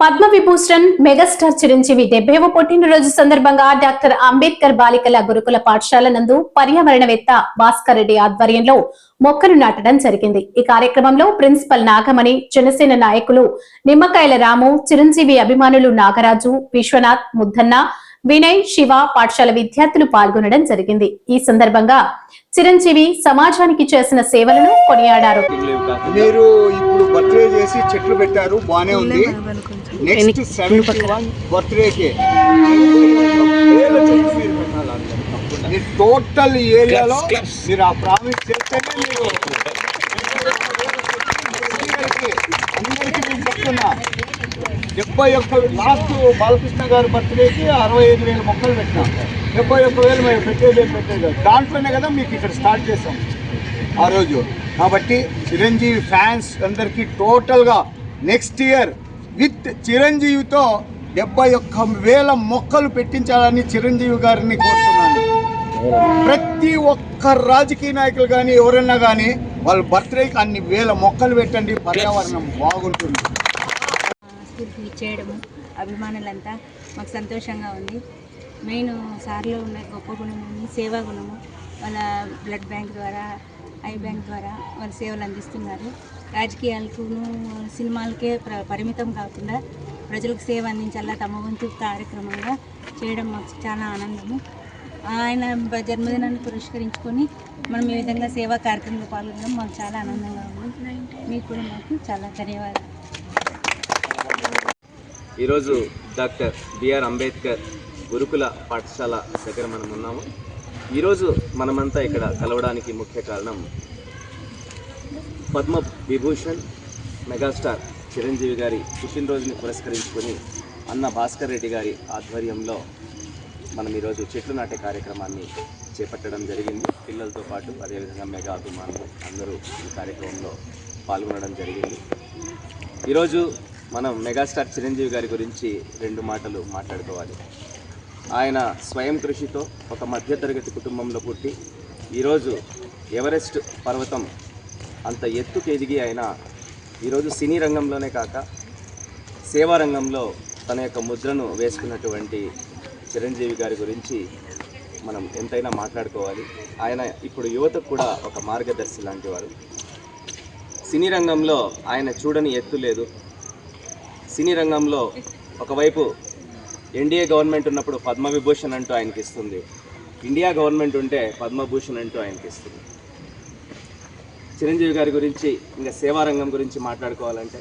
Padma Vibhushan megastar Chiranjeevi 70వ పుట్టినరోజు సందర్భంగా doctor Ambedkar బాలికల గురుకుల పాఠశాల నందు పర్యావరణవేత్త భాస్కర్ రెడ్డి ఆధ్వర్యంలో మొక్కలు నాటడం జరిగింది. ఈ కార్యక్రమంలో ప్రిన్సిపల్ నాగమణి, జనసేన నాయకులు నిమ్మకాయల రాము, చిరంజీవి అభిమానులు నాగరాజు, విశ్వనాథ్, ముద్దన్న, వినయ్, శివ, పాఠశాల విద్యార్థులు పాల్గొనడం జరిగింది. ఈ సందర్భంగా చిరంజీవి సమాజానికి చేసిన సేవలను కొనియాడారు. మీరు ఇప్పుడు బర్త్డే చేసి చెట్లు పెట్టారు, బానే ఉంది. నెక్స్ట్ 71 బర్త్డేకి మీరు టోటల్ ఏరియాలో మీరు ఆ ప్రామిస్ చేస్తేనే మీరు అందరికీ నేను చెప్తున్నా. 71 లాస్ట్ బాలకృష్ణ గారి బర్త్డేకి 65,000 మొక్కలు పెట్టినా. 71,000 మేము పెట్టేది దాంట్లోనే కదా మీకు ఇక్కడ స్టార్ట్ చేసాం ఆ రోజు. కాబట్టి చిరంజీవి ఫ్యాన్స్ అందరికీ టోటల్గా నెక్స్ట్ ఇయర్ విత్ చిరంజీవితో 71,000 మొక్కలు పెట్టించాలని చిరంజీవి గారిని కోరుతున్నాను. ప్రతి ఒక్క రాజకీయ నాయకులు కానీ ఎవరైనా కానీ వాళ్ళ బర్త్డేకి అన్ని వేల మొక్కలు పెట్టండి, పర్యావరణం బాగుంటుంది. స్కూల్కి చేయడము అభిమానులంతా మాకు సంతోషంగా ఉంది. మెయిన్ సార్లో ఉన్న గొప్ప గుణము సేవా గుణము. వాళ్ళ బ్లడ్ బ్యాంక్ ద్వారా, ఐ బ్యాంక్ ద్వారా వాళ్ళ సేవలు అందిస్తున్నారు. రాజకీయాలకు సినిమాలకే పరిమితం కాకుండా ప్రజలకు సేవ అందించాలా తమ వంతు కార్యక్రమంగా చేయడం మాకు చాలా ఆనందము. ఆయన జన్మదినాన్ని పురస్కరించుకొని మనం ఈ విధంగా సేవా కార్యక్రమంలో పాల్గొనడం మాకు చాలా ఆనందంగా ఉంది. మీకు కూడా మాకు చాలా ధన్యవాదాలు. ఈరోజు డాక్టర్ బిఆర్ అంబేద్కర్ గురుకుల పాఠశాల దగ్గర మనం ఉన్నాము. ఈరోజు మనమంతా ఇక్కడ కలవడానికి ముఖ్య కారణం పద్మ విభూషణ్ మెగాస్టార్ చిరంజీవి గారి పుట్టినరోజుని పురస్కరించుకొని అన్న భాస్కర్ రెడ్డి గారి ఆధ్వర్యంలో మనం ఈరోజు చెట్లు నాటే కార్యక్రమాన్ని చేపట్టడం జరిగింది. పిల్లలతో పాటు అదేవిధంగా మెగా అభిమానులు అందరూ ఈ కార్యక్రమంలో పాల్గొనడం జరిగింది. ఈరోజు మనం మెగాస్టార్ చిరంజీవి గారి గురించి 2 మాటలు మాట్లాడుకోవాలి. ఆయన స్వయం కృషితో ఒక మధ్యతరగతి కుటుంబంలో పుట్టి ఈరోజు ఎవరెస్ట్ పర్వతం అంత ఎత్తుకు ఎదిగి ఆయన ఈరోజు సినీ రంగంలోనే కాక సేవా రంగంలో తన యొక్క ముద్రను వేసుకున్నటువంటి చిరంజీవి గారి గురించి మనం ఎంతైనా మాట్లాడుకోవాలి. ఆయన ఇప్పుడు యువతకు కూడా ఒక మార్గదర్శి లాంటి వారు. సినీ రంగంలో ఆయన చూడని ఎత్తు లేదు. సినీ రంగంలో ఒకవైపు ఎన్డీఏ గవర్నమెంట్ ఉన్నప్పుడు పద్మవిభూషణ్ అంటూ ఆయనకి ఇస్తుంది, ఇండియా గవర్నమెంట్ ఉంటే పద్మభూషణ్ అంటూ ఆయనకి ఇస్తుంది. చిరంజీవి గారి గురించి ఇంకా సేవారంగం గురించి మాట్లాడుకోవాలంటే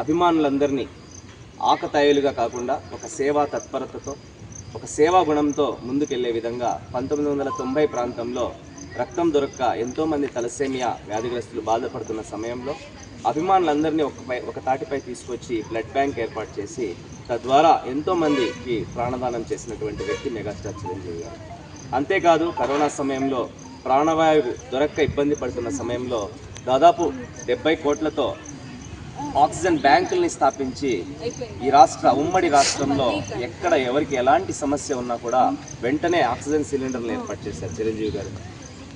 అభిమానులందరినీ ఆకతాయిలుగా కాకుండా ఒక సేవా తత్పరతతో, ఒక సేవా గుణంతో ముందుకెళ్లే విధంగా 1990 ప్రాంతంలో రక్తం దొరక్క ఎంతోమంది తలసేమియా వ్యాధిగ్రస్తులు బాధపడుతున్న సమయంలో అభిమానులందరినీ ఒక తాటిపై తీసుకొచ్చి బ్లడ్ బ్యాంక్ ఏర్పాటు చేసి తద్వారా ఎంతోమందికి ప్రాణదానం చేసినటువంటి వ్యక్తి మెగాస్టార్ చిరంజీవి గారు. అంతేకాదు కరోనా సమయంలో ప్రాణవాయువు దొరక్క ఇబ్బంది పడుతున్న సమయంలో దాదాపు 70 కోట్లతో ఆక్సిజన్ బ్యాంకుల్ని స్థాపించి ఈ ఉమ్మడి రాష్ట్రంలో ఎక్కడ ఎవరికి ఎలాంటి సమస్య ఉన్నా కూడా వెంటనే ఆక్సిజన్ సిలిండర్లు ఏర్పాటు చేశారు చిరంజీవి గారు.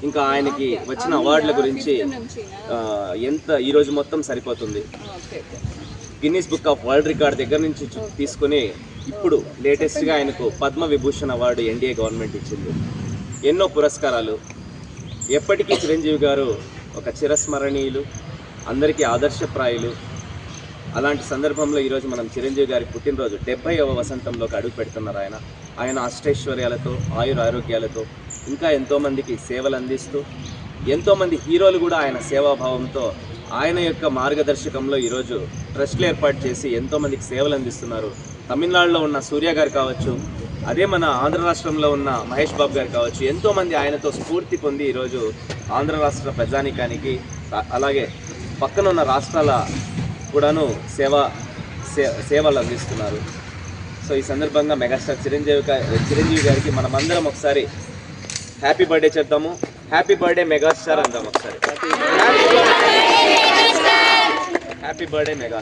ఇంకా ఆయనకి వచ్చిన అవార్డుల గురించి ఎంత ఈరోజు మొత్తం సరిపోతుంది. Guinness book of world record దగ్గర నుంచి తీసుకుని ఇప్పుడు లేటెస్ట్గా ఆయనకు Padma Vibhushan award NDA government ఇచ్చింది. ఎన్నో పురస్కారాలు. ఎప్పటికీ చిరంజీవి గారు ఒక చిరస్మరణీయులు, అందరికీ ఆదర్శప్రాయులు. అలాంటి సందర్భంలో ఈరోజు మనం చిరంజీవి గారి పుట్టినరోజు 70వ వసంతంలోకి అడుగు పెడుతున్నారు. ఆయన అష్టైశ్వర్యాలతో, ఆయురారోగ్యాలతో ఇంకా ఎంతోమందికి సేవలు అందిస్తూ, ఎంతోమంది హీరోలు కూడా ఆయన సేవాభావంతో ఆయన యొక్క మార్గదర్శకంలో ఈరోజు ట్రస్ట్లు ఏర్పాటు చేసి ఎంతోమందికి సేవలు అందిస్తున్నారు. తమిళనాడులో ఉన్న సూర్య గారు కావచ్చు, అదే మన ఆంధ్ర రాష్ట్రంలో ఉన్న మహేష్ బాబు గారు కావచ్చు, ఎంతోమంది ఆయనతో స్ఫూర్తి పొంది ఈరోజు ఆంధ్ర రాష్ట్ర ప్రజానీకానికి అలాగే పక్కన ఉన్న రాష్ట్రాల కూడాను సేవలు అందిస్తున్నారు. సో ఈ సందర్భంగా మెగాస్టార్ చిరంజీవి గారికి మనమందరం ఒకసారి హ్యాపీ బర్త్డే చెప్తాము. హ్యాపీ బర్త్డే మెగాస్టార్ అందాం ఒకసారి. Happy birthday mega.